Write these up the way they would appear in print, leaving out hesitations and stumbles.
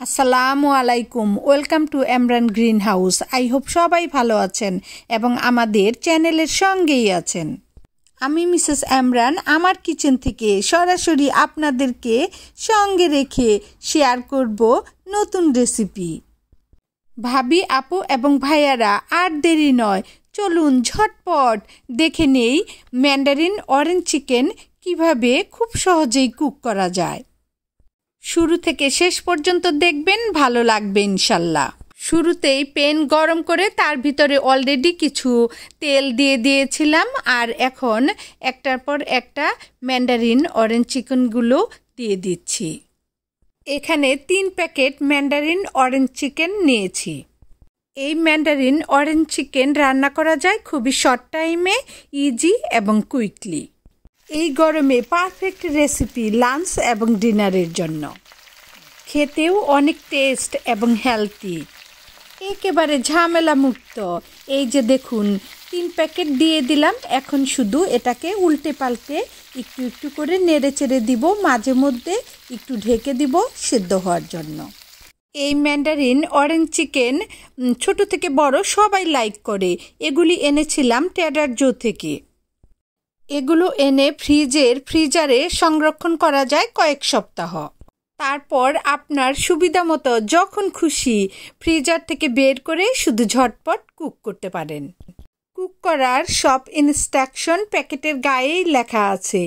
আসসালামু আলাইকুম, welcome to Emran green house. I hope সবাই ভালো আছেন এবং আমাদের চ্যানেলের সঙ্গেই আছেন। আমি মিসেস এমরান আমার কিচেন থেকে সরাসরি আপনাদেরকে সঙ্গে রেখে শেয়ার করব নতুন রেসিপি। ভাবি, আপু এবং ভাইয়ারা, আর দেরি নয়, চলুন ঝটপট দেখে নেই ম্যান্ডারিন অরেঞ্জ চিকেন কিভাবে খুব সহজেই কুক করা যায়। শুরু থেকে শেষ পর্যন্ত দেখবেন, ভালো লাগবে ইনশাল্লাহ। শুরুতেই প্যান গরম করে তার ভিতরে অলরেডি কিছু তেল দিয়ে দিয়েছিলাম, আর এখন একটার পর একটা ম্যান্ডারিন অরেঞ্জ চিকেনগুলো দিয়ে দিচ্ছি। এখানে 3 প্যাকেট ম্যান্ডারিন অরেঞ্জ চিকেন নিয়েছি। এই ম্যান্ডারিন অরেঞ্জ চিকেন রান্না করা যায় খুবই শর্ট টাইমে, ইজি এবং কুইকলি। এই গরমে পারফেক্ট রেসিপি লাঞ্চ এবং ডিনারের জন্য। খেতেও অনেক টেস্ট এবং হেলদি, একেবারে ঝামেলা মুক্ত। এই যে দেখুন, 3 প্যাকেট দিয়ে দিলাম। এখন শুধু এটাকে উল্টে পাল্টে একটু একটু করে নেড়ে চেড়ে দিব, মাঝে মধ্যে একটু ঢেকে দিব সিদ্ধ হওয়ার জন্য। এই ম্যান্ডারিন অরেঞ্জ চিকেন ছোট থেকে বড় সবাই লাইক করে। এগুলি এনেছিলাম ট্রেডার জো থেকে। এগুলো এনে ফ্রিজারে সংরক্ষণ করা যায় কয়েক সপ্তাহ। তারপর আপনার সুবিধা মতো যখন খুশি ফ্রিজার থেকে বের করে শুধু ঝটপট কুক করতে পারেন। কুক করার সব ইনস্ট্রাকশন প্যাকেটের গায়েই লেখা আছে।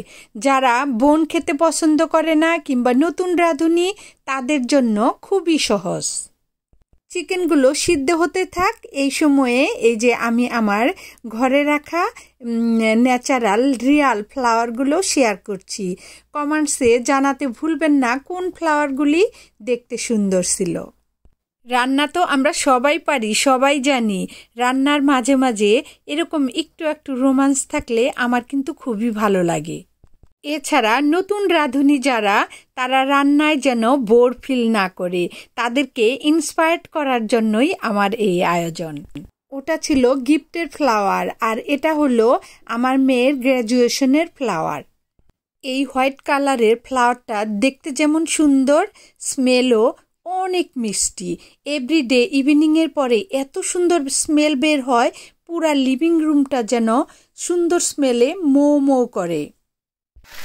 যারা বোন খেতে পছন্দ করে না কিংবা নতুন রাঁধুনি, তাদের জন্য খুবই সহজ। চিকেনগুলো সিদ্ধ হতে থাক। এই সময়ে এই যে আমি আমার ঘরে রাখা ন্যাচারাল রিয়াল ফ্লাওয়ারগুলো শেয়ার করছি। কমেন্টসে জানাতে ভুলবেন না কোন ফ্লাওয়ারগুলি দেখতে সুন্দর ছিল। রান্না তো আমরা সবাই পারি, সবাই জানি। রান্নার মাঝে মাঝে এরকম একটু একটু রোমান্স থাকলে আমার কিন্তু খুবই ভালো লাগে। এছাড়া নতুন রাঁধুনি যারা, তারা রান্নায় যেন বোর ফিল না করে, তাদেরকে ইন্সপায়ার্ড করার জন্যই আমার এই আয়োজন। ওটা ছিল গিফটের ফ্লাওয়ার, আর এটা হলো আমার মেয়ের গ্র্যাজুয়েশনের ফ্লাওয়ার। এই হোয়াইট কালারের ফ্লাওয়ারটা দেখতে যেমন সুন্দর, স্মেলও অনেক মিষ্টি। এভরিডে ইভিনিংয়ের পরে এত সুন্দর স্মেল বের হয়, পুরা লিভিং রুমটা যেন সুন্দর স্মেলে মৌ মৌ করে।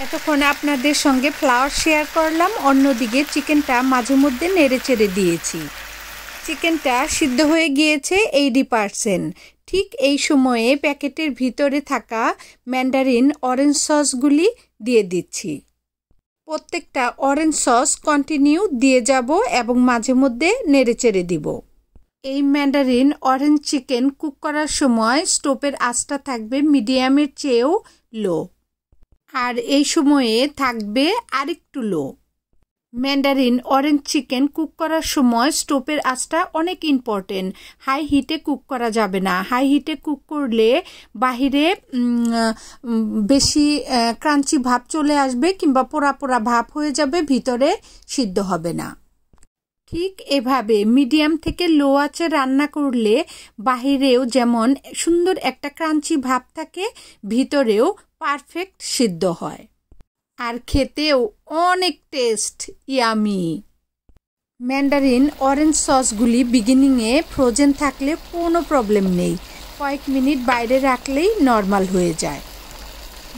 এতক্ষণ আপনাদের সঙ্গে ফ্লাওয়ার শেয়ার করলাম, অন্যদিকে চিকেনটা মাঝে মধ্যে নেড়ে চেড়ে দিয়েছি। চিকেনটা সিদ্ধ হয়ে গিয়েছে 80%। ঠিক এই সময়ে প্যাকেটের ভিতরে থাকা ম্যান্ডারিন অরেঞ্জ সসগুলি দিয়ে দিচ্ছি। প্রত্যেকটা অরেঞ্জ সস কন্টিনিউ দিয়ে যাব এবং মাঝে মধ্যে নেড়ে চেড়ে দিব। এই ম্যান্ডারিন অরেঞ্জ চিকেন কুক করার সময় স্টোভের আঁচটা থাকবে মিডিয়ামের চেয়েও লো, আর এই সময়ে থাকবে আরেকটু লো। ম্যান্ডারিন অরেঞ্জ চিকেন কুক করার সময় স্টোভের আঁচটা অনেক ইম্পর্টেন্ট। হাই হিটে কুক করা যাবে না। হাই হিটে কুক করলে বাহিরে বেশি ক্রাঞ্চি ভাব চলে আসবে কিংবা পোড়া পোড়া ভাব হয়ে যাবে, ভিতরে সিদ্ধ হবে না। ঠিক এভাবে মিডিয়াম থেকে লো আঁচে রান্না করলে বাহিরেও যেমন সুন্দর একটা ক্রাঞ্চি ভাব থাকে, ভিতরেও পারফেক্ট সিদ্ধ হয়, আর খেতেও অনেক টেস্ট ইয়ামি। ম্যান্ডারিন অরেঞ্জ সসগুলি বিগিনিংয়ে ফ্রোজেন থাকলে কোনো প্রবলেম নেই, কয়েক মিনিট বাইরে রাখলেই নর্মাল হয়ে যায়।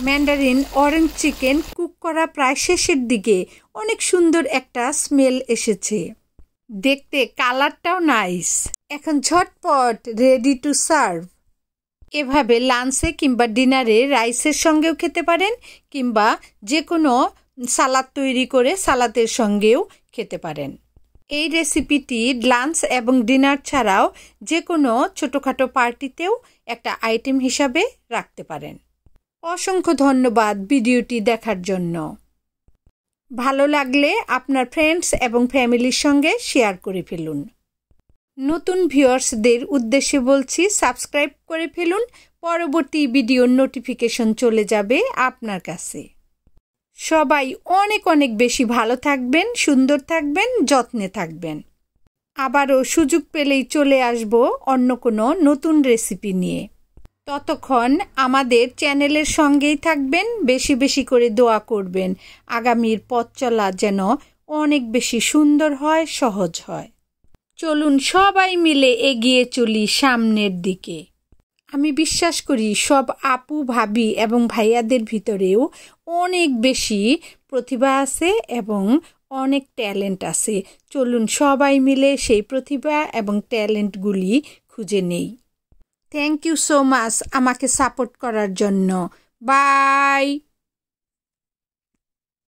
ম্যান্ডারিন অরেঞ্জ চিকেন কুক করা প্রায় শেষের দিকে অনেক সুন্দর একটা স্মেল এসেছে, দেখতে কালারটাও নাইস। এখন ঝটপট রেডি টু সার্ভ। এভাবে লাঞ্চে কিংবা ডিনারে রাইসের সঙ্গেও খেতে পারেন, কিংবা যে কোনো সালাদ তৈরি করে সালাদের সঙ্গেও খেতে পারেন। এই রেসিপিটি লাঞ্চ এবং ডিনার ছাড়াও যে কোনো ছোটোখাটো পার্টিতেও একটা আইটেম হিসাবে রাখতে পারেন। অসংখ্য ধন্যবাদ ভিডিওটি দেখার জন্য। ভালো লাগলে আপনার ফ্রেন্ডস এবং ফ্যামিলির সঙ্গে শেয়ার করে ফেলুন। নতুন ভিউয়ার্সদের উদ্দেশ্যে বলছি, সাবস্ক্রাইব করে ফেলুন, পরবর্তী ভিডিওর নোটিফিকেশন চলে যাবে আপনার কাছে। সবাই অনেক অনেক বেশি ভালো থাকবেন, সুন্দর থাকবেন, যত্নে থাকবেন। আবারও সুযোগ পেলেই চলে আসব অন্য কোনো নতুন রেসিপি নিয়ে। ততক্ষণ আমাদের চ্যানেলের সঙ্গেই থাকবেন, বেশি বেশি করে দোয়া করবেন। আগামীর পথ চলা যেন অনেক বেশি সুন্দর হয়, সহজ হয়। চলুন সবাই মিলে এগিয়ে চলি সামনের দিকে। আমি বিশ্বাস করি সব আপু, ভাবি এবং ভাইয়াদের ভিতরেও অনেক বেশি প্রতিভা আছে এবং অনেক ট্যালেন্ট আছে। চলুন সবাই মিলে সেই প্রতিভা এবং ট্যালেন্টগুলি খুঁজে নেই। থ্যাংক ইউ সো মাচ আমাকে সাপোর্ট করার জন্য। বাই।